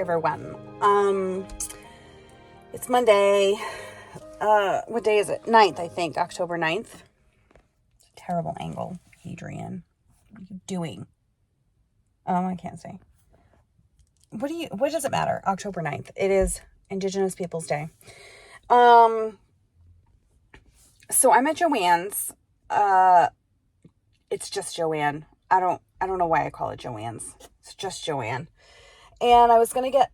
ever went. It's Monday. What day is it? 9th, I think. October 9th. It's a terrible angle, Adrian. What are you doing? I can't say. What does it matter? October 9th. It is Indigenous Peoples Day. So I'm at Joann's. It's just Joann. I don't know why I call it Joann's. It's just Joann. And I was going to get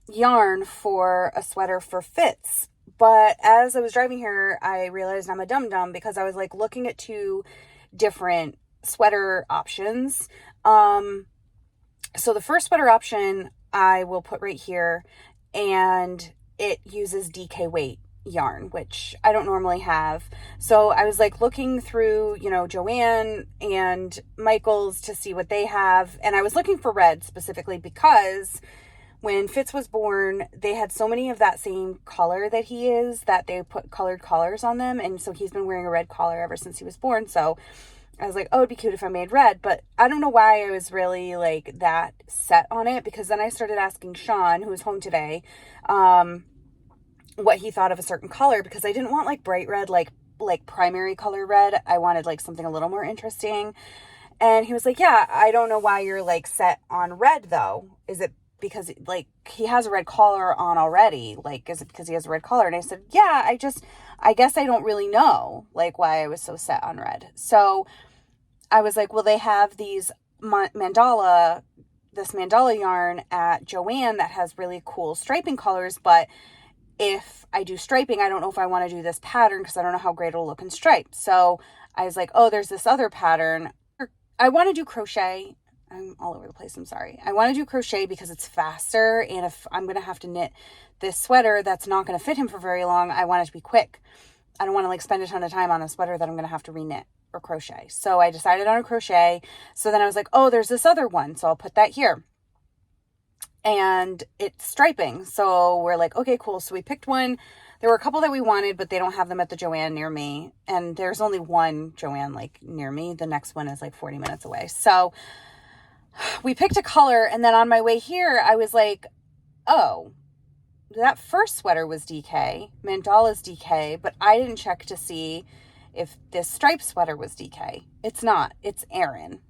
yarn for a sweater for Fitz. But as I was driving here, I realized I'm a dum-dum because I was like looking at two different sweater options. So the first sweater option I will put right here, and it uses DK weight yarn, which I don't normally have. So I was like looking through, Joann and Michael's to see what they have. And I was looking for red specifically because when Fitz was born, they had so many of that same color that he is that they put colored collars on them. And so he's been wearing a red collar ever since he was born. So I was like, oh, it'd be cute if I made red. But I don't know why I was really like that set on it, because then I started asking Sean, who was home today, what he thought of a certain color, because I didn't want like bright red, like primary color red. I wanted like something a little more interesting. And he was like, yeah, I don't know why you're like set on red though. Is it because like he has a red collar on already? Like, is it because he has a red collar? And I said, yeah, I guess I don't really know like why I was so set on red. So I was like, well, they have these mandala yarn at Joann that has really cool striping colors, but if I do striping, I don't know if I want to do this pattern because I don't know how great it'll look in striped. So I was like, oh, there's this other pattern. I want to do crochet. I'm all over the place. I'm sorry. I want to do crochet because it's faster. And if I'm going to have to knit this sweater that's not going to fit him for very long, I want it to be quick. I don't want to like spend a ton of time on a sweater that I'm going to have to reknit or crochet. So I decided on a crochet. So then I was like, oh, there's this other one. So I'll put that here. And it's striping. So we're like, okay, cool. So we picked one. There were a couple that we wanted, but they don't have them at the Joann near me. And there's only one Joann like near me. The next one is like 40 minutes away. So we picked a color. And then on my way here, I was like, oh, that first sweater was DK. Mandala's DK, but I didn't check to see if this striped sweater was DK. It's not. It's Erin.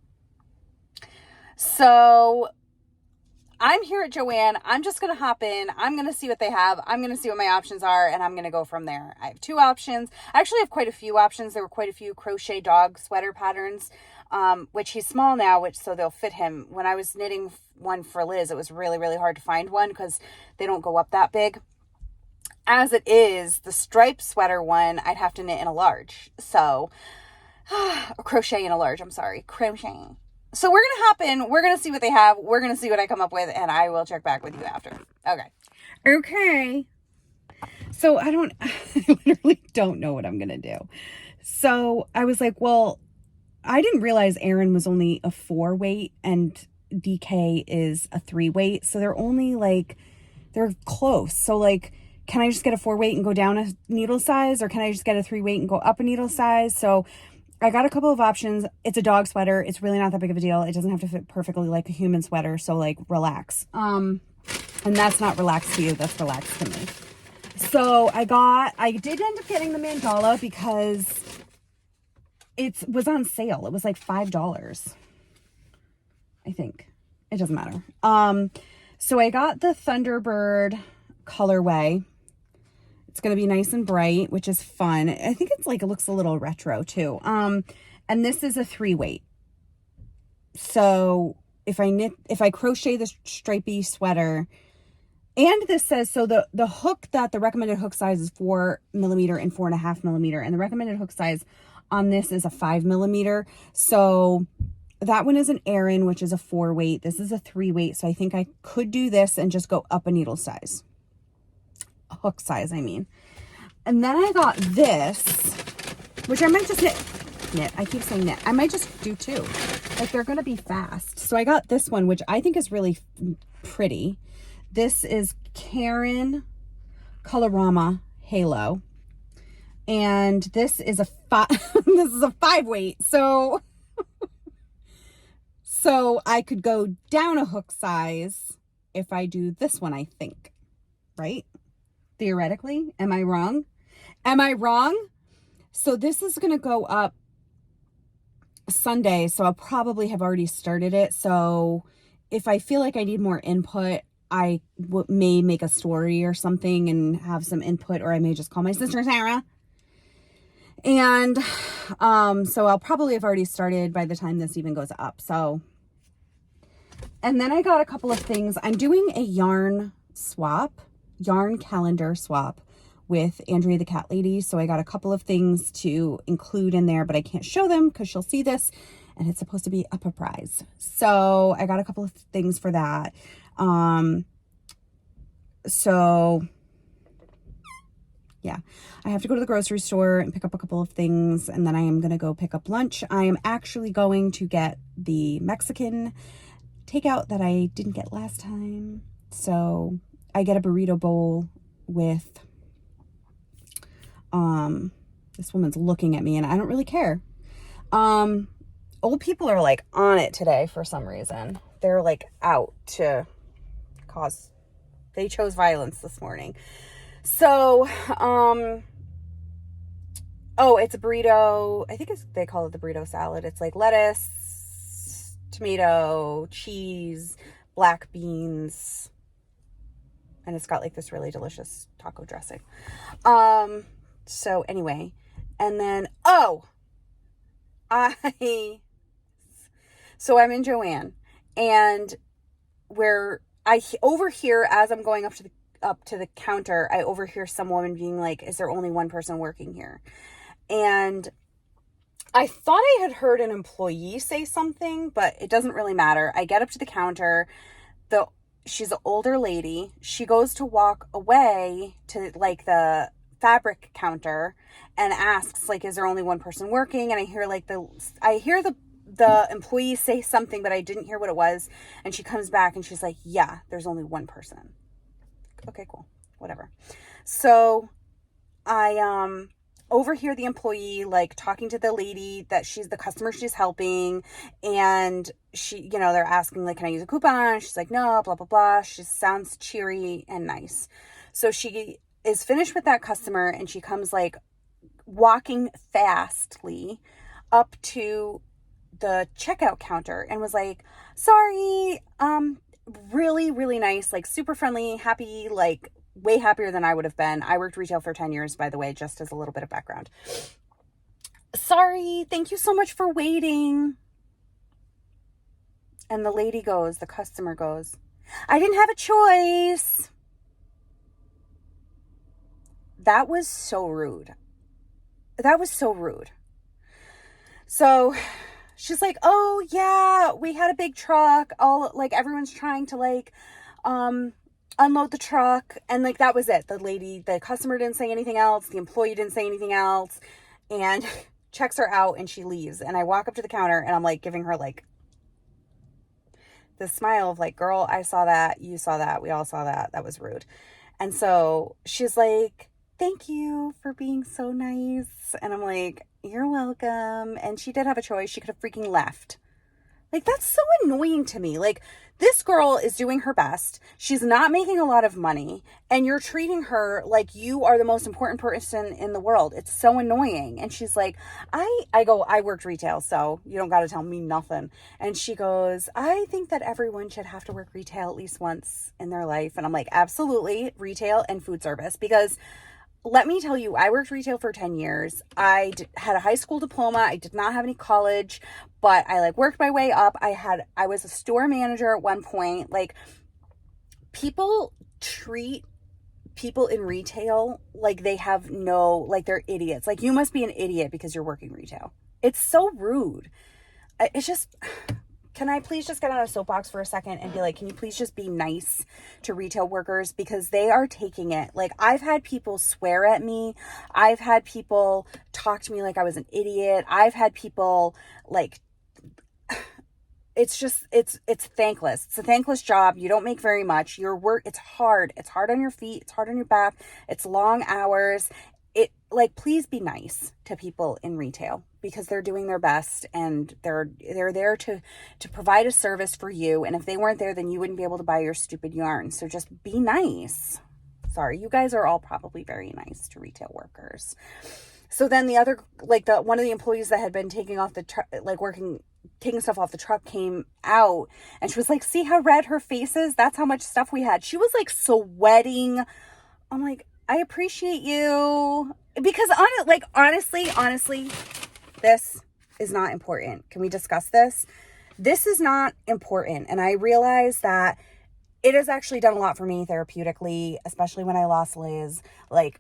So I'm here at Joann. I'm just going to hop in. I'm going to see what they have. I'm going to see what my options are, and I'm going to go from there. I have two options. I actually have quite a few options. There were quite a few crochet dog sweater patterns, which he's small now, so they'll fit him. When I was knitting one for Liz, it was really, really hard to find one because they don't go up that big. As it is, the striped sweater one, I'd have to knit in a large. So, crochet in a large, I'm sorry. Crochet. So we're going to hop in. We're going to see what they have. We're going to see what I come up with, and I will check back with you after. Okay. So I literally don't know what I'm going to do. So I was like, well, I didn't realize Erin was only a 4 weight and DK is a 3 weight. So they're only like, they're close. So like, can I just get a 4 weight and go down a needle size, or can I just get a 3 weight and go up a needle size? So I got a couple of options. It's a dog sweater. It's really not that big of a deal. It doesn't have to fit perfectly like a human sweater. So like, relax. And that's not relaxed to you. That's relaxed to me. So I did end up getting the mandala because it was on sale. It was like $5, I think. It doesn't matter. So I got the Thunderbird colorway. It's going to be nice and bright, which is fun. I think it's like, it looks a little retro too. And this is a 3 weight. So if I crochet this stripy sweater, and this says, so the hook the recommended hook size is 4 millimeter and 4.5 millimeter. And the recommended hook size on this is a 5 millimeter. So that one is an Erin, which is a 4 weight. This is a 3 weight. So I think I could do this and just go up a needle size. Hook size, I mean. And then I got this, which I might just knit. I keep saying knit. I might just do 2. Like, they're going to be fast. So I got this one, which I think is really pretty. This is Karen Colorama Halo. And this is a 5 weight. So I could go down a hook size if I do this one, I think, right? Theoretically. Am I wrong? Am I wrong? So this is going to go up Sunday, so I'll probably have already started it. So if I feel like I need more input, I may make a story or something and have some input, or I may just call my sister Sarah. And so I'll probably have already started by the time this even goes up. So, and then I got a couple of things. I'm doing a yarn calendar swap with Andrea the cat lady. So I got a couple of things to include in there, but I can't show them because she'll see this and it's supposed to be up a prize. So I got a couple of things for that. So yeah, I have to go to the grocery store and pick up a couple of things, and then I am going to go pick up lunch. I am actually going to get the Mexican takeout that I didn't get last time. So I get a burrito bowl with, this woman's looking at me and I don't really care. Old people are like on it today for some reason. They're like out to cause, they chose violence this morning. So, oh, it's a burrito. I think they call it the burrito salad. It's like lettuce, tomato, cheese, black beans, and it's got like this really delicious taco dressing. So anyway, and then, so I'm in Joann, and where I overhear, as I'm going up to the counter, I overhear some woman being like, is there only one person working here? And I thought I had heard an employee say something, but it doesn't really matter. I get up to the counter. She's an older lady. She goes to walk away to like the fabric counter and asks like, is there only one person working? And I hear like the employee say something, but I didn't hear what it was. And she comes back and she's like, yeah, there's only one person. Okay, cool. Whatever. So I overhear the employee like talking to the lady that she's the customer she's helping, and she, they're asking like, can I use a coupon? She's like, no, blah, blah, blah. She sounds cheery and nice. So she is finished with that customer and she comes like walking fastly up to the checkout counter and was like, sorry, really, really nice, like super friendly, happy, like way happier than I would have been. I worked retail for 10 years, by the way, just as a little bit of background. Sorry, thank you so much for waiting. And the customer goes, I didn't have a choice. That was so rude. So she's like, oh yeah, we had a big truck. All like everyone's trying to like unload the truck, and like that was it. The customer didn't say anything else. The employee didn't say anything else, and checks her out and she leaves. And I walk up to the counter and I'm like giving her like the smile of like, girl, I saw that, you saw that, we all saw that. That was rude. And so she's like, thank you for being so nice. And I'm like, you're welcome. And she did have a choice. She could have freaking left. Like, that's so annoying to me. Like, this girl is doing her best. She's not making a lot of money. And you're treating her like you are the most important person in the world. It's so annoying. And she's like, I worked retail, so you don't got to tell me nothing. And she goes, I think that everyone should have to work retail at least once in their life. And I'm like, absolutely, retail and food service. Because let me tell you, I worked retail for 10 years. I had a high school diploma. I did not have any college, but I like worked my way up. I was a store manager at one point. Like, people treat people in retail like they have like they're idiots. Like, you must be an idiot because you're working retail. It's so rude. It's just, can I please just get on a soapbox for a second and be like, can you please just be nice to retail workers? Because they are taking it. Like, I've had people swear at me. I've had people talk to me like I was an idiot. I've had people like, it's thankless. It's a thankless job. You don't make very much. Your work, it's hard. It's hard on your feet. It's hard on your back. It's long hours. like, please be nice to people in retail because they're doing their best and they're there to provide a service for you. And if they weren't there, then you wouldn't be able to buy your stupid yarn. So just be nice. Sorry, you guys are all probably very nice to retail workers. So then the other, like one of the employees that had been taking off the taking stuff off the truck came out, and she was like, see how red her face is? That's how much stuff we had. She was like sweating. I'm like, I appreciate you, because honestly, this is not important. Can we discuss this? This is not important. And I realize that it has actually done a lot for me therapeutically, especially when I lost Liz. Like,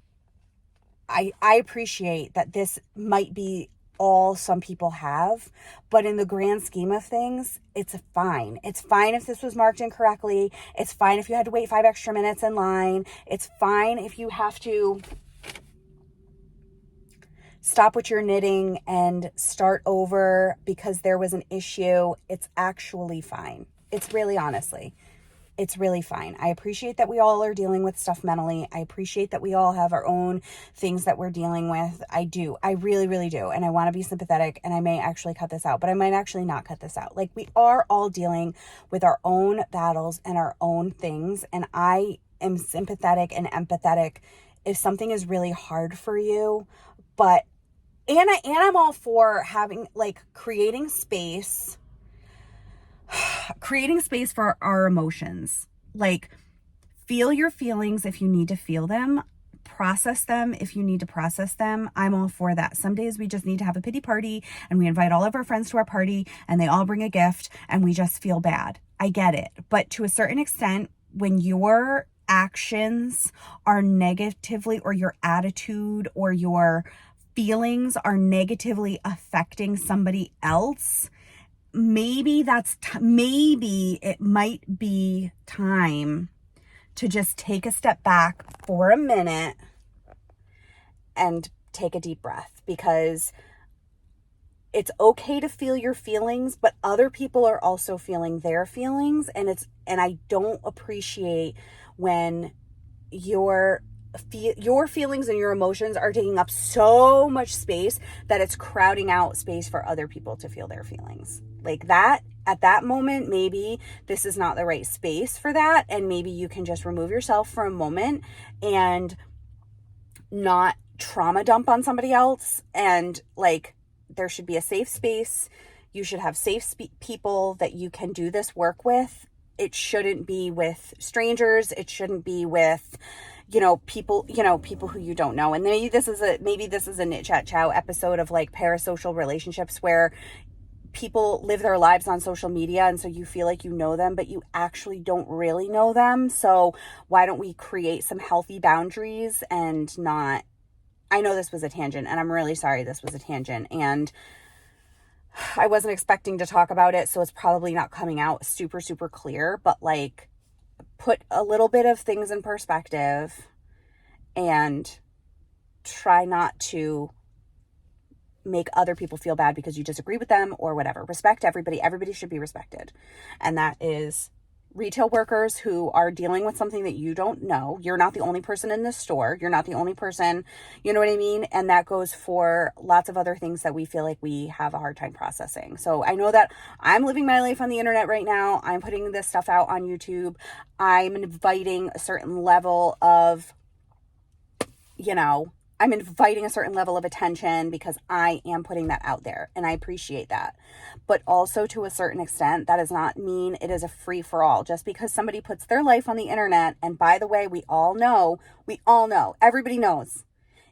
I appreciate that this might be all some people have, but in the grand scheme of things, it's fine. It's fine if this was marked incorrectly. It's fine if you had to wait 5 extra minutes in line. It's fine if you have to stop what you're knitting and start over because there was an issue. It's actually fine. It's really, honestly, it's really fine. I appreciate that we all are dealing with stuff mentally. I appreciate that we all have our own things that we're dealing with. I do. I really, really do. And I want to be sympathetic, and I may actually cut this out, but I might actually not cut this out. Like, we are all dealing with our own battles and our own things. And I am sympathetic and empathetic if something is really hard for you. But, and I'm all for having, like, creating space for our emotions. Like, feel your feelings if you need to feel them, process them if you need to process them. I'm all for that. Some days we just need to have a pity party and we invite all of our friends to our party and they all bring a gift and we just feel bad. I get it. But to a certain extent, when your actions are negatively, or your attitude or your feelings are negatively affecting somebody else, maybe it might be time to just take a step back for a minute and take a deep breath, because it's okay to feel your feelings, but other people are also feeling their feelings. And I don't appreciate when your feelings and your emotions are taking up so much space that it's crowding out space for other people to feel their feelings. Like that, at that moment, maybe this is not the right space for that. And maybe you can just remove yourself for a moment and not trauma dump on somebody else. And like, there should be a safe space. You should have safe people that you can do this work with. It shouldn't be with strangers. It shouldn't be with, people who you don't know. And maybe this is a Knit Chat Chow episode of like parasocial relationships where people live their lives on social media, and so you feel like you know them, but you actually don't really know them. So why don't we create some healthy boundaries and not... I know this was a tangent, and I'm really sorry this was a tangent, and I wasn't expecting to talk about it, so it's probably not coming out super, super clear, but like, put a little bit of things in perspective and try not to make other people feel bad because you disagree with them or whatever. Respect everybody. Everybody should be respected. And that is retail workers who are dealing with something that you don't know. You're not the only person in this store. You're not the only person, you know what I mean? And that goes for lots of other things that we feel like we have a hard time processing. So I know that I'm living my life on the internet right now. I'm putting this stuff out on YouTube. I'm inviting a certain level of, I'm inviting a certain level of attention because I am putting that out there, and I appreciate that. But also, to a certain extent, that does not mean it is a free for all. Just because somebody puts their life on the internet, and by the way, we all know, everybody knows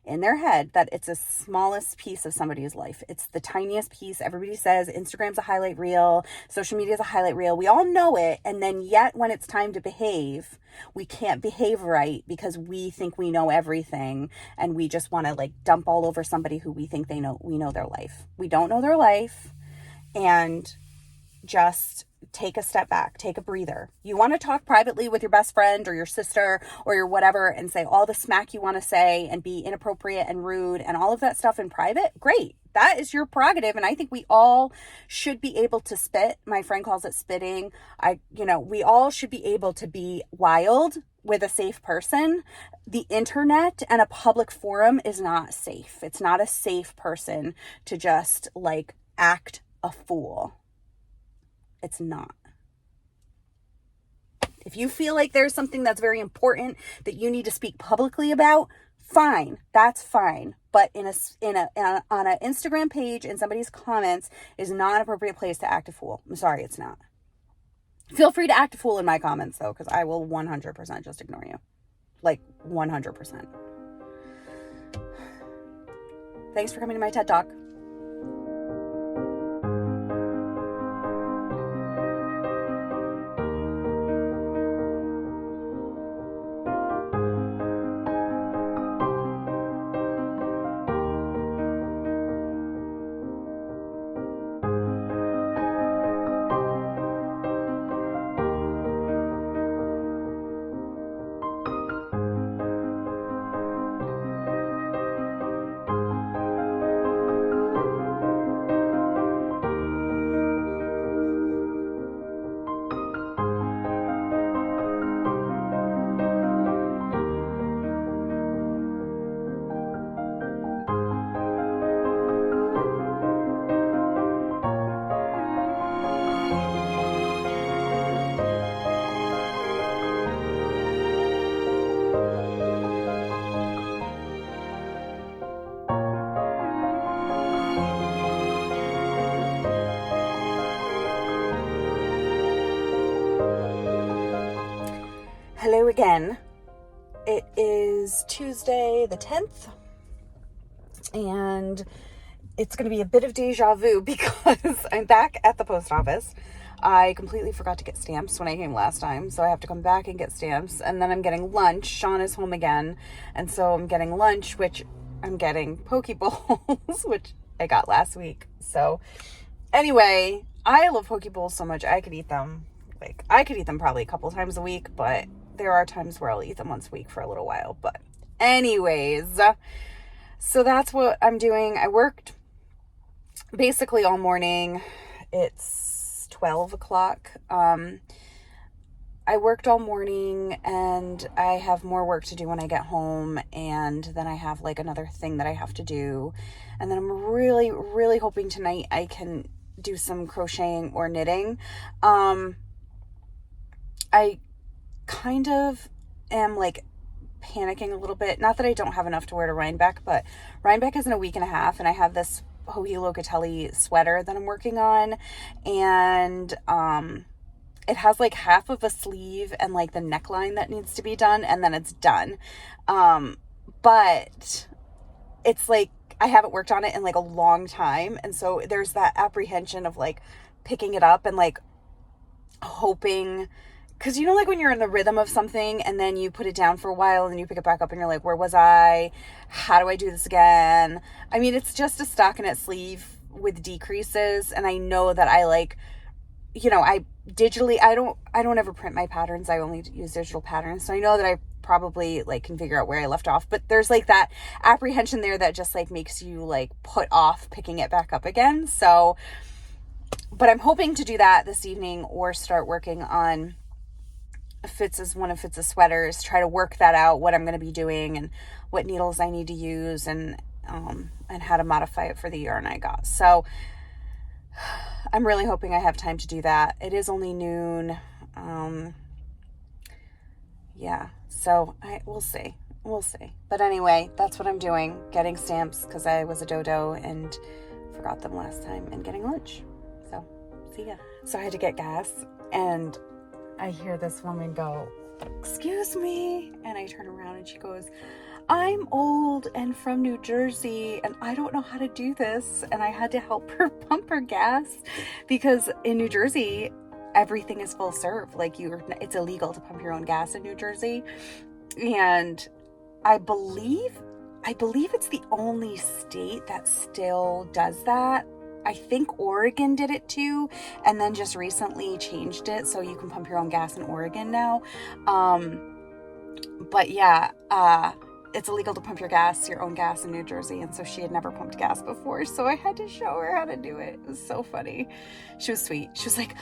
in their head that it's the smallest piece of somebody's life. It's the tiniest piece. Everybody says Instagram's a highlight reel, social media is a highlight reel. We all know it. And then yet when it's time to behave, we can't behave right because we think we know everything, and we just want to like dump all over somebody who we think we know their life. We don't know their life. And just take a step back, take a breather. You want to talk privately with your best friend or your sister or your whatever and say all the smack you want to say and be inappropriate and rude and all of that stuff in private? Great. that is your prerogative. And I think we all should be able to spit. My friend calls it spitting. We all should be able to be wild with a safe person. The internet and a public forum is not safe. It's not a safe person to just like act a fool. It's not. If you feel like there's something that's very important that you need to speak publicly about, fine, that's fine. But on an Instagram page in somebody's comments is not an appropriate place to act a fool. I'm sorry, it's not. Feel free to act a fool in my comments though, because I will 100% just ignore you. Like 100%. Thanks for coming to my TED Talk. Hello again. It is Tuesday the 10th, and it's going to be a bit of deja vu because I'm back at the post office. I completely forgot to get stamps when I came last time, so I have to come back and get stamps, and then I'm getting lunch. Sean is home again, and so I'm getting lunch, which I'm getting Pokeballs, which I got last week. So anyway, I love Pokeballs so much, I could eat them. I could eat them probably a couple times a week, but there are times where I'll eat them once a week for a little while. But anyways, so that's what I'm doing. I worked basically all morning. It's 12 o'clock. I worked all morning, and I have more work to do when I get home, and then I have like another thing that I have to do. And then I'm really, really hoping tonight I can do some crocheting or knitting. I kind of am like panicking a little bit. Not that I don't have enough to wear to Rhinebeck, but Rhinebeck is in a week and a half, and I have this Hohi Locatelli sweater that I'm working on, and it has like half of a sleeve and like the neckline that needs to be done, and then it's done. But it's like I haven't worked on it in like a long time, and so there's that apprehension of like picking it up and like hoping, because you know, like when you're in the rhythm of something and then you put it down for a while and then you pick it back up and you're like, where was I? How do I do this again? I mean, it's just a stockinette sleeve with decreases, and I know that I like, I digitally, I don't ever print my patterns. I only use digital patterns. So I know that I probably like can figure out where I left off, but there's like that apprehension there that just like makes you like put off picking it back up again. So, but I'm hoping to do that this evening or start working on one of Fitz's sweaters, try to work that out, what I'm going to be doing and what needles I need to use, and how to modify it for the yarn I got. So I'm really hoping I have time to do that. It is only noon. Yeah, so we'll see. But anyway, that's what I'm doing, getting stamps because I was a dodo and forgot them last time, and getting lunch. So see ya. So I had to get gas, and I hear this woman go, "Excuse me," and I turn around and she goes, "I'm old and from New Jersey and I don't know how to do this." And I had to help her pump her gas because in New Jersey, everything is full serve. Like it's illegal to pump your own gas in New Jersey. And I believe it's the only state that still does that. I think Oregon did it too, and then just recently changed it so you can pump your own gas in Oregon now. But yeah, it's illegal to pump your own gas in New Jersey. And so she had never pumped gas before. So I had to show her how to do it. It was so funny. She was sweet. She was like,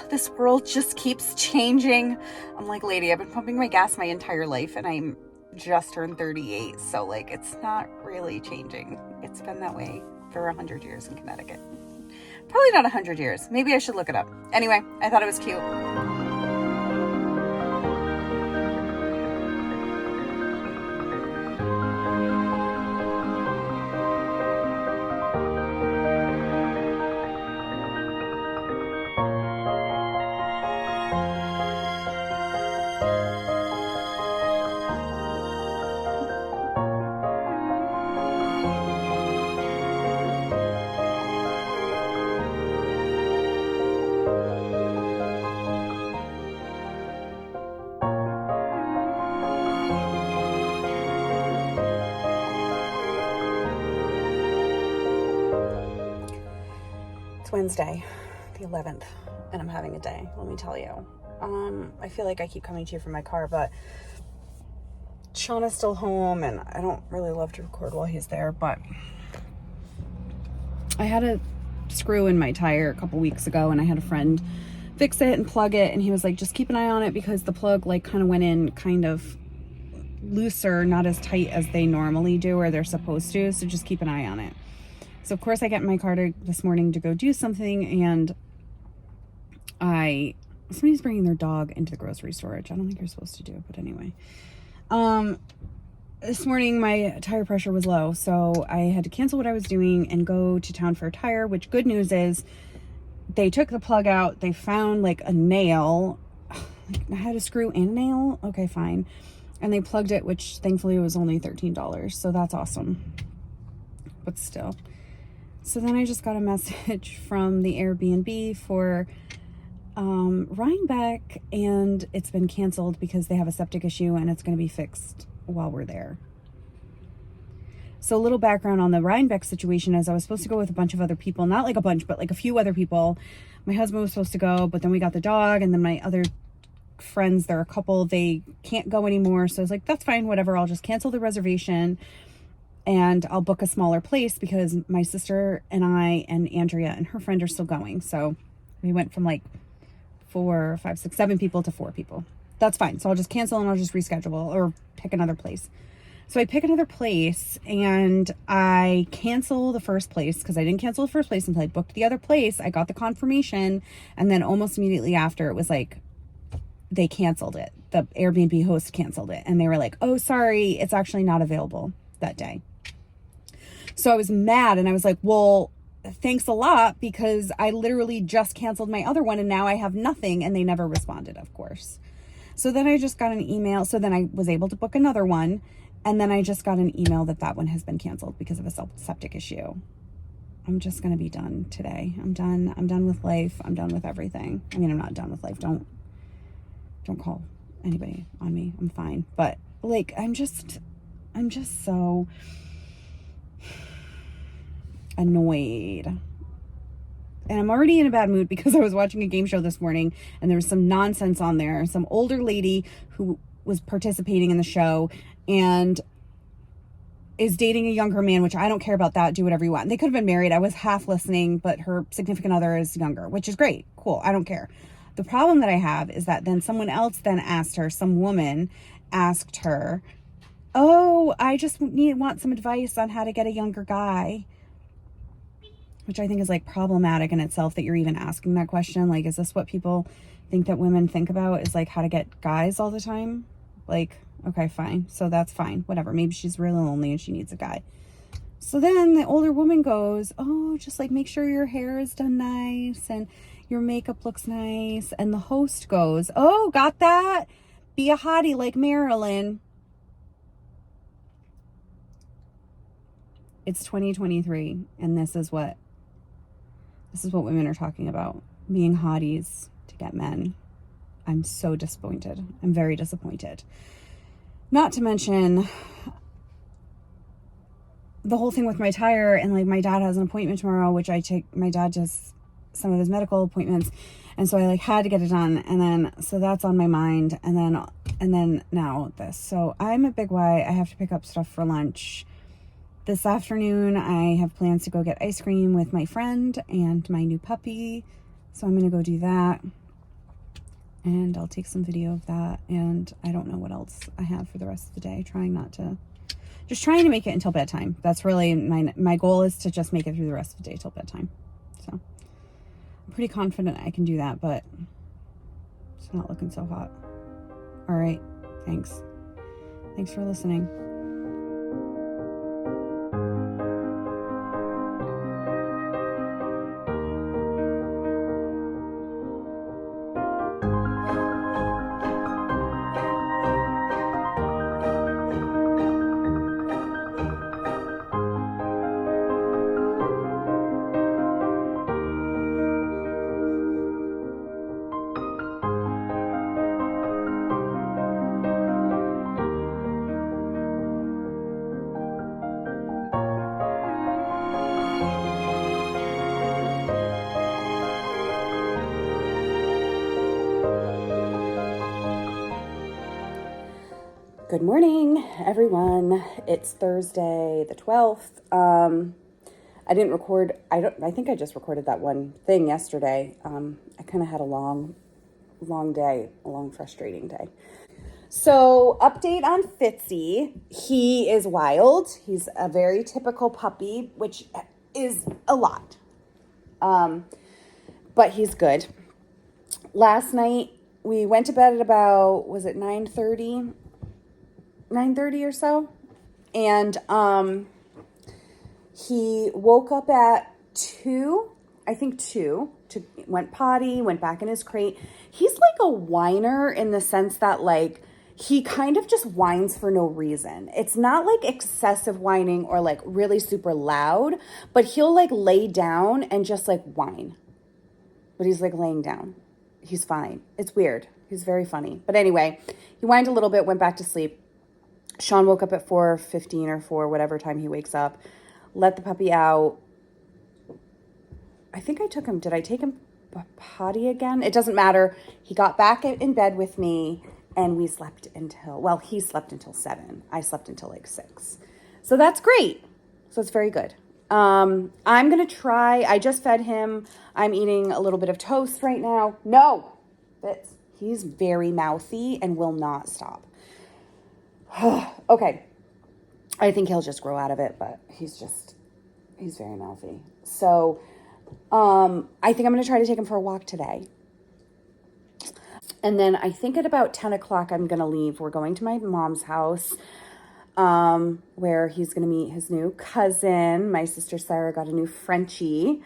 this world just keeps changing. I'm like, lady, I've been pumping my gas my entire life and I'm just turned 38. So like, it's not really changing. It's been that way for 100 years in Connecticut. Probably not 100 years. Maybe I should look it up. Anyway, I thought it was cute. It's Wednesday, the 11th, and I'm having a day, let me tell you. I feel like I keep coming to you from my car, but Sean is still home, and I don't really love to record while he's there, but I had a screw in my tire a couple weeks ago, and I had a friend fix it and plug it, and he was like, just keep an eye on it, because the plug like kind of went in kind of looser, not as tight as they normally do or they're supposed to, so just keep an eye on it. So of course I get in my car this morning to go do something, and somebody's bringing their dog into the grocery store, which I don't think you're supposed to do, but anyway. This morning my tire pressure was low, so I had to cancel what I was doing and go to town for a tire, which good news is they took the plug out. They found like a nail. I had a screw and a nail. Okay, fine. And they plugged it, which thankfully was only $13. So that's awesome. But still. So then I just got a message from the Airbnb for Rhinebeck, and it's been canceled because they have a septic issue and it's going to be fixed while we're there. So a little background on the Rhinebeck situation is I was supposed to go with a bunch of other people, not like a bunch, but like a few other people. My husband was supposed to go, but then we got the dog, and then my other friends, they're a couple, they can't go anymore. So I was like, that's fine, whatever. I'll just cancel the reservation and I'll book a smaller place because my sister and I and Andrea and her friend are still going. So we went from like 4, 5, 6, 7 people to 4 people. That's fine. So I'll just cancel and I'll just reschedule or pick another place. So I pick another place and I cancel the first place because I didn't cancel the first place until I booked the other place. I got the confirmation, and then almost immediately after, it was like they canceled it. The Airbnb host canceled it, and they were like, oh, sorry, it's actually not available that day. So I was mad, and I was like, well, thanks a lot, because I literally just canceled my other one and now I have nothing. And they never responded, of course. So then I just got an email. So then I was able to book another one. And then I just got an email that one has been canceled because of a septic issue. I'm just going to be done today. I'm done. I'm done with life. I'm done with everything. I mean, I'm not done with life. Don't call anybody on me. I'm fine. But like, I'm just so annoyed. And I'm already in a bad mood because I was watching a game show this morning and there was some nonsense on there. Some older lady who was participating in the show and is dating a younger man, which I don't care about that. Do whatever you want. They could have been married. I was half listening, but her significant other is younger, which is great. Cool. I don't care. The problem that I have is that then someone else then asked her, some woman asked her, oh, I just want some advice on how to get a younger guy. Which I think is like problematic in itself that you're even asking that question. Like, is this what people think that women think about, is like how to get guys all the time? Like, okay, fine. So that's fine. Whatever. Maybe she's really lonely and she needs a guy. So then the older woman goes, oh, just like make sure your hair is done nice and your makeup looks nice. And the host goes, oh, got that? Be a hottie like Marilyn. It's 2023 and this is what women are talking about, being hotties to get men. I'm so disappointed. I'm very disappointed. Not to mention the whole thing with my tire, and like my dad has an appointment tomorrow, which my dad does some of his medical appointments. And so I like had to get it done. And then, so that's on my mind. And then And then now this. So I'm at Big Y. I have to pick up stuff for lunch. This afternoon, I have plans to go get ice cream with my friend and my new puppy. So I'm going to go do that. And I'll take some video of that. And I don't know what else I have for the rest of the day. Just trying to make it until bedtime. That's really my goal, is to just make it through the rest of the day till bedtime. So I'm pretty confident I can do that, but it's not looking so hot. All right. Thanks. Thanks for listening. Good morning, everyone. It's Thursday, the 12th. I didn't record, I think I just recorded that one thing yesterday. I kind of had a long day, a long, frustrating day. So, update on Fitzy. He is wild. He's a very typical puppy, which is a lot. But he's good. Last night, we went to bed at about, was it 9:30 or so? And he woke up at 2, went potty, went back in his crate. He's like a whiner in the sense that, like, he kind of just whines for no reason. It's not like excessive whining or like really super loud, but he'll like lay down and just like whine. But he's like laying down. He's fine. It's weird. He's very funny. But anyway, he whined a little bit, went back to sleep. Sean woke up at 4:15 or 4, whatever time he wakes up. Let the puppy out. I think I took him. Did I take him potty again? It doesn't matter. He got back in bed with me, and we slept until, well, he slept until 7. I slept until like 6. So that's great. So it's very good. I'm going to try. I just fed him. I'm eating a little bit of toast right now. No. He's very mouthy and will not stop. Okay. I think he'll just grow out of it, but he's very mouthy. So, I think I'm going to try to take him for a walk today. And then I think at about 10 o'clock, I'm going to leave. We're going to my mom's house, where he's going to meet his new cousin. My sister Sarah got a new Frenchie,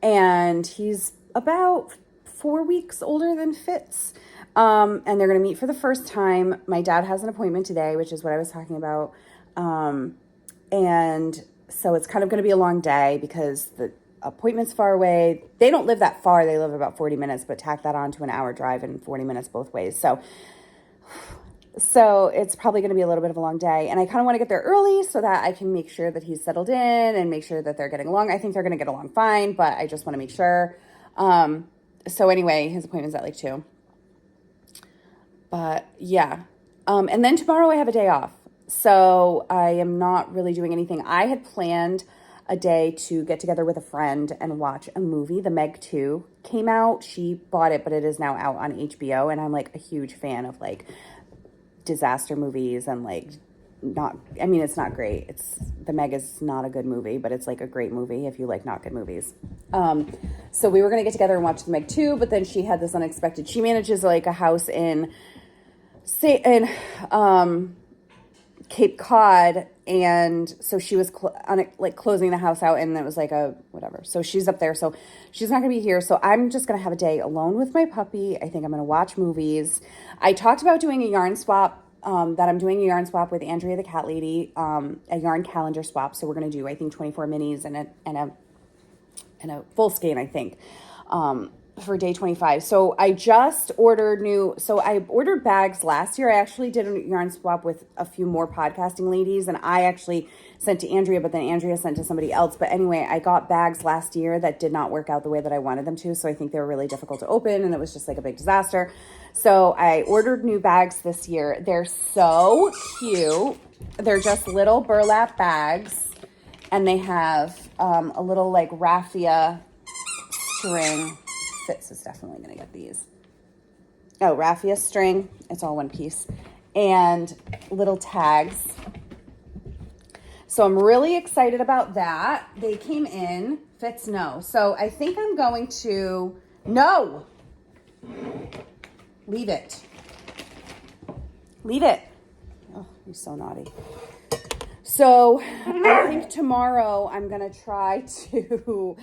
and he's about 4 weeks older than Fitz. And they're going to meet for the first time. My dad has an appointment today, which is what I was talking about. And so it's kind of going to be a long day because the appointment's far away. They don't live that far. They live about 40 minutes, but tack that on to an hour drive and 40 minutes both ways. So it's probably going to be a little bit of a long day. And I kind of want to get there early so that I can make sure that he's settled in and make sure that they're getting along. I think they're going to get along fine, but I just want to make sure. So anyway, his appointment's at like 2. But yeah. And then tomorrow I have a day off. So I am not really doing anything. I had planned a day to get together with a friend and watch a movie. The Meg 2 came out. She bought it, but it is now out on HBO. And I'm like a huge fan of like disaster movies and like it's not great. The Meg is not a good movie, but it's like a great movie if you like not good movies. So we were going to get together and watch The Meg 2, but then she had this unexpected, she manages like a house in Cape Cod, and so she was closing the house out, and it was like a whatever. So she's up there, so she's not going to be here. So I'm just going to have a day alone with my puppy. I think I'm going to watch movies. I talked about doing a yarn swap, that I'm doing a yarn swap with Andrea the cat lady, a yarn calendar swap. So we're going to do, I think, 24 minis and a full skein, I think. for day 25. So I just ordered so I ordered bags last year. I actually did a yarn swap with a few more podcasting ladies, and I actually sent to Andrea, but then Andrea sent to somebody else. But anyway, I got bags last year that did not work out the way that I wanted them to. So I think they were really difficult to open, and it was just like a big disaster. So I ordered new bags this year. They're so cute. They're just little burlap bags, and they have a little like raffia string. Fitz is definitely going to get these. Oh, raffia string. It's all one piece. And little tags. So I'm really excited about that. They came in. Fitz, no. So I think I'm going to... No! Leave it. Leave it. Oh, you're so naughty. So I think tomorrow I'm going to try to...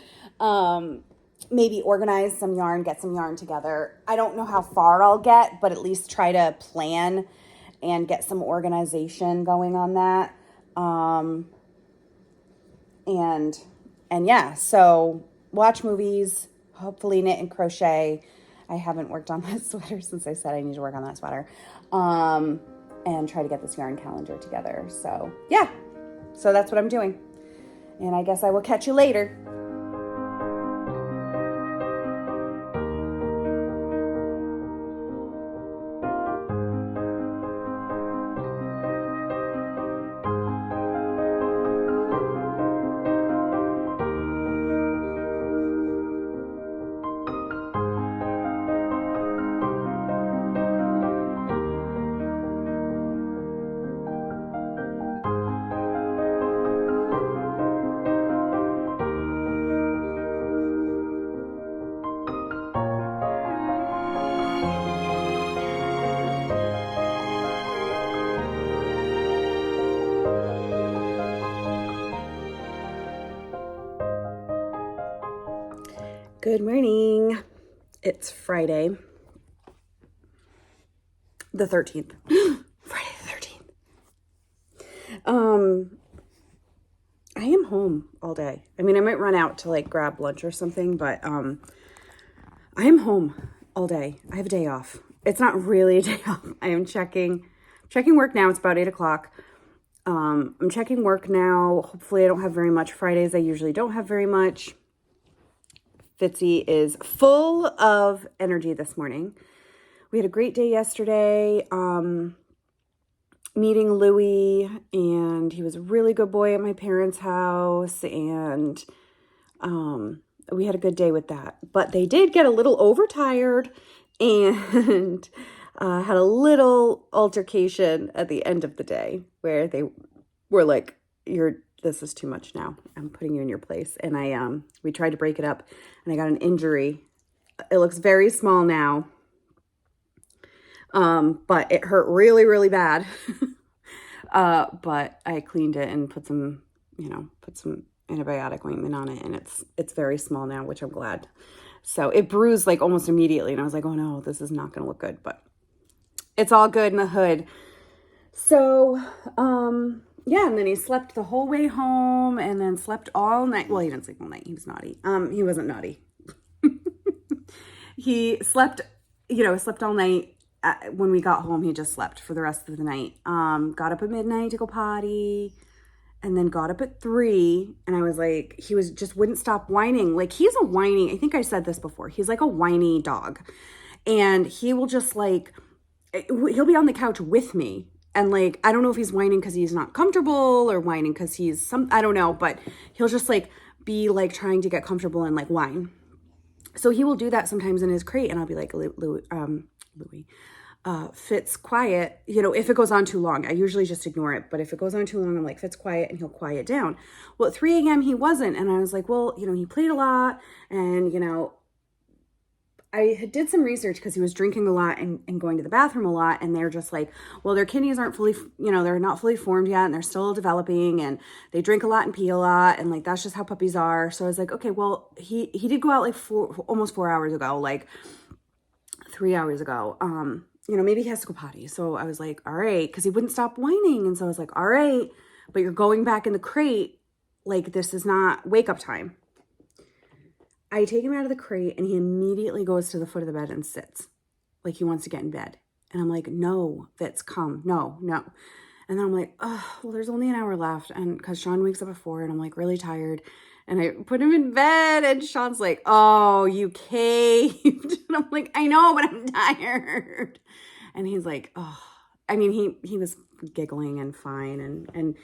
maybe organize some yarn, get some yarn together. I don't know how far I'll get, but at least try to plan and get some organization going on that. And yeah, so watch movies, hopefully knit and crochet. I haven't worked on that sweater since I said I need to work on that sweater. And try to get this yarn calendar together. So yeah, so that's what I'm doing. And I guess I will catch you later. Good morning. It's Friday, the 13th. Friday the 13th. I am home all day. I mean, I might run out to like grab lunch or something, but I am home all day. I have a day off. It's not really a day off. I am checking work now. It's about 8 o'clock. I'm checking work now. Hopefully I don't have very much. Fridays I usually don't have very much. Fitzy is full of energy this morning. We had a great day yesterday, meeting Louie, and he was a really good boy at my parents' house, and we had a good day with that. But they did get a little overtired and had a little altercation at the end of the day where they were like, this is too much now. I'm putting you in your place. And we tried to break it up, and I got an injury. It looks very small now. But it hurt really, really bad. But I cleaned it and put some antibiotic ointment on it, and it's very small now, which I'm glad. So it bruised like almost immediately, and I was like, oh no, this is not going to look good, but it's all good in the hood. So, yeah, and then he slept the whole way home, and then slept all night. Well, he didn't sleep all night. He was naughty. He wasn't naughty. He slept all night. When we got home, he just slept for the rest of the night. Got up at midnight to go potty, and then got up at 3, and I was like, he wouldn't stop whining. Like, he's a whiny, I think I said this before. He's like a whiny dog, and he will just like, he'll be on the couch with me. And like, I don't know if he's whining because he's not comfortable or whining because I don't know, but he'll just like be like trying to get comfortable and like whine. So he will do that sometimes in his crate, and I'll be like, Louie, Fitz, quiet. If it goes on too long, I usually just ignore it. But if it goes on too long, I'm like, Fitz, quiet, and he'll quiet down. Well, at 3 a.m. he wasn't. And I was like, well, he played a lot, and, I did some research because he was drinking a lot and going to the bathroom a lot, and they're just like, well, their kidneys aren't fully, they're not fully formed yet, and they're still developing, and they drink a lot and pee a lot, and like, that's just how puppies are. So I was like, okay, well, he did go out like almost 4 hours ago, like 3 hours ago. Maybe he has to go potty. So I was like, all right, because he wouldn't stop whining. And so I was like, all right, but you're going back in the crate. Like, this is not wake up time. I take him out of the crate and he immediately goes to the foot of the bed and sits like he wants to get in bed. And I'm like, no, Fitz, come. No. And then I'm like, oh, well, there's only an hour left. And because Sean wakes up at 4 and I'm like really tired. And I put him in bed and Sean's like, oh, you caved. And I'm like, I know, but I'm tired. And he's like, oh, I mean, he was giggling and fine. And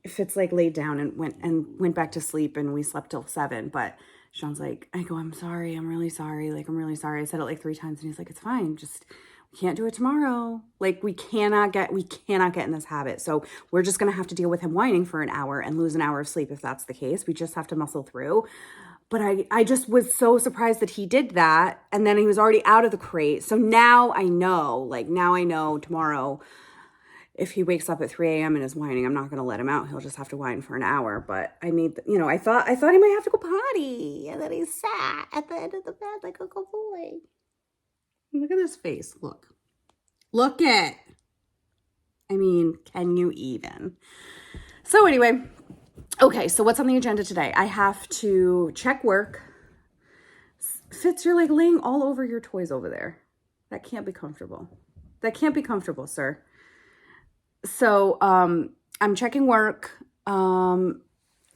Fitz like laid down and went back to sleep and we slept till 7. But Sean's like, I go, I'm sorry. I'm really sorry. Like, I'm really sorry. I said it like 3 times and he's like, it's fine. Just, we can't do it tomorrow. Like, we cannot get in this habit. So we're just going to have to deal with him whining for an hour and lose an hour of sleep if that's the case. We just have to muscle through. But I just was so surprised that he did that. And then he was already out of the crate. So now I know tomorrow, if he wakes up at 3 a.m. and is whining, I'm not going to let him out. He'll just have to whine for an hour. But I mean, I thought he might have to go potty. And then he sat at the end of the bed like a good boy. Look at his face. Look it. I mean, can you even? So anyway, okay. So what's on the agenda today? I have to check work. Fitz, you're like laying all over your toys over there. That can't be comfortable. Sir. So, I'm checking work. And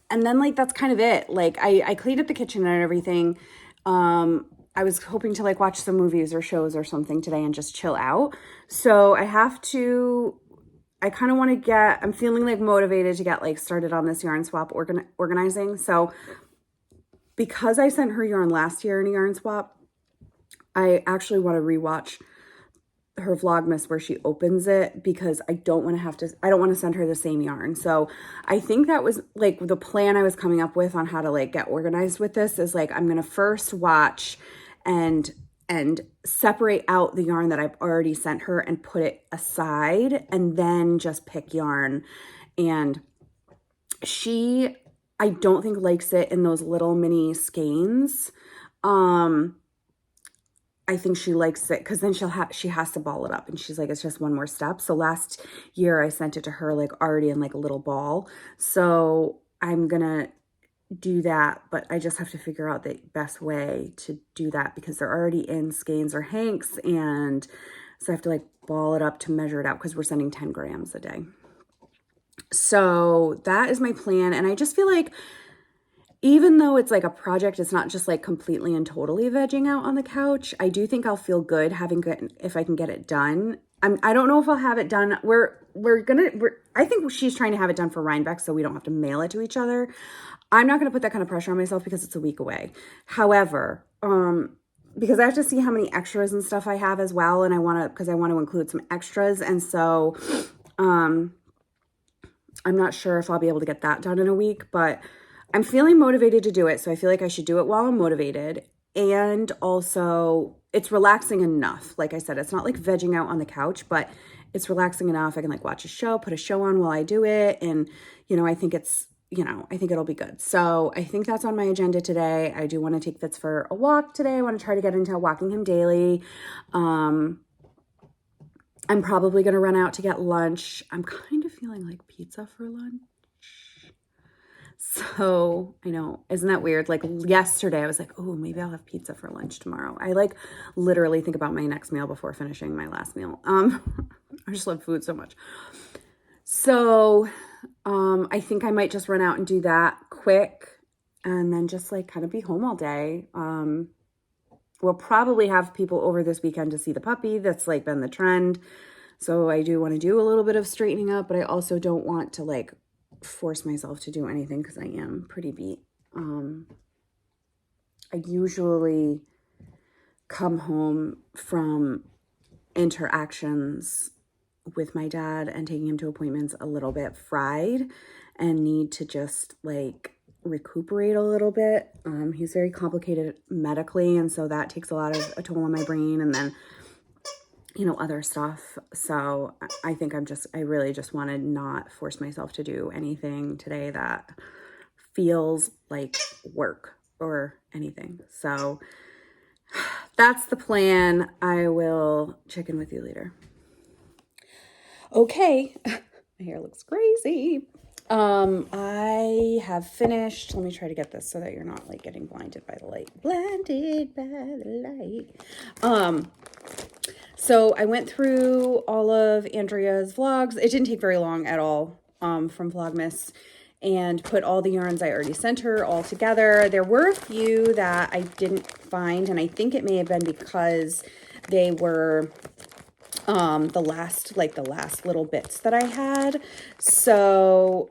then like, that's kind of it. Like I cleaned up the kitchen and everything. I was hoping to like watch some movies or shows or something today and just chill out. So I kind of want to I'm feeling like motivated to get like started on this yarn swap organizing. So because I sent her yarn last year in a yarn swap, I actually want to rewatch her Vlogmas where she opens it because I don't want to send her the same yarn. So I think that was like the plan I was coming up with on how to like get organized with this is like, I'm going to first watch and separate out the yarn that I've already sent her and put it aside and then just pick yarn. And I don't think likes it in those little mini skeins. I think she likes it because then she has to ball it up and she's like, it's just one more step. So last year I sent it to her like already in like a little ball. So I'm going to do that, but I just have to figure out the best way to do that because they're already in skeins or hanks. And so I have to like ball it up to measure it out because we're sending 10 grams a day. So that is my plan. And I just feel like even though it's like a project, it's not just like completely and totally vegging out on the couch. I do think I'll feel good if I can get it done. I don't know if I'll have it done. I think she's trying to have it done for Rhinebeck so we don't have to mail it to each other. I'm not going to put that kind of pressure on myself because it's a week away. However, because I have to see how many extras and stuff I have as well. And I want to include some extras. And so, I'm not sure if I'll be able to get that done in a week, but I'm feeling motivated to do it. So I feel like I should do it while I'm motivated. And also it's relaxing enough. Like I said, it's not like vegging out on the couch, but it's relaxing enough. I can like watch a show, put a show on while I do it. And, I think I think it'll be good. So I think that's on my agenda today. I do want to take Fitz for a walk today. I want to try to get into walking him daily. I'm probably going to run out to get lunch. I'm kind of feeling like pizza for lunch. So I know, isn't that weird? Like yesterday I was like, oh, maybe I'll have pizza for lunch tomorrow. I like literally think about my next meal before finishing my last meal. I just love food so much. So, I think I might just run out and do that quick and then just like kind of be home all day. We'll probably have people over this weekend to see the puppy. That's like been the trend. So I do want to do a little bit of straightening up, but I also don't want to like force myself to do anything because I am pretty beat. I usually come home from interactions with my dad and taking him to appointments a little bit fried and need to just like recuperate a little bit. He's very complicated medically, and so that takes a toll on my brain, and then other stuff. So I think I really just want to not force myself to do anything today that feels like work or anything. So that's the plan. I will check in with you later. Okay. My hair looks crazy. I have finished. Let me try to get this so that you're not like getting blinded by the light. Blinded by the light. So I went through all of Andrea's vlogs. It didn't take very long at all, from Vlogmas, and put all the yarns I already sent her all together. There were a few that I didn't find, and I think it may have been because they were the last little bits that I had. So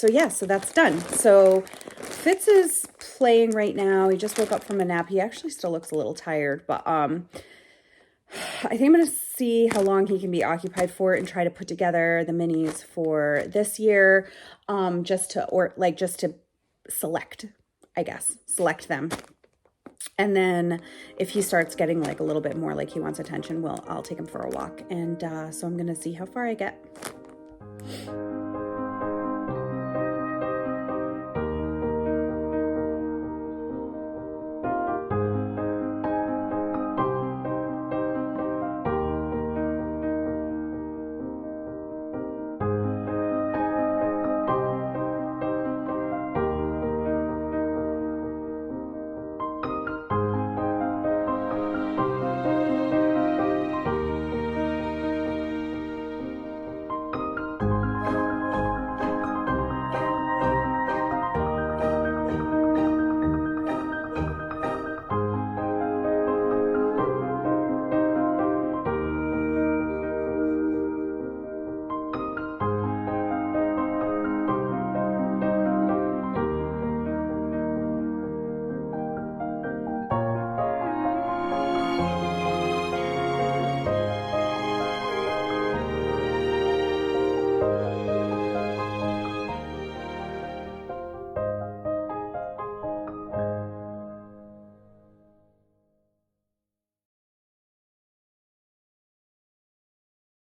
yeah, so that's done. So Fitz is playing right now. He just woke up from a nap. He actually still looks a little tired, but I think I'm going to see how long he can be occupied for and try to put together the minis for this year, just to select, I guess, select them. And then if he starts getting like a little bit more like he wants attention, I'll take him for a walk. And so I'm going to see how far I get.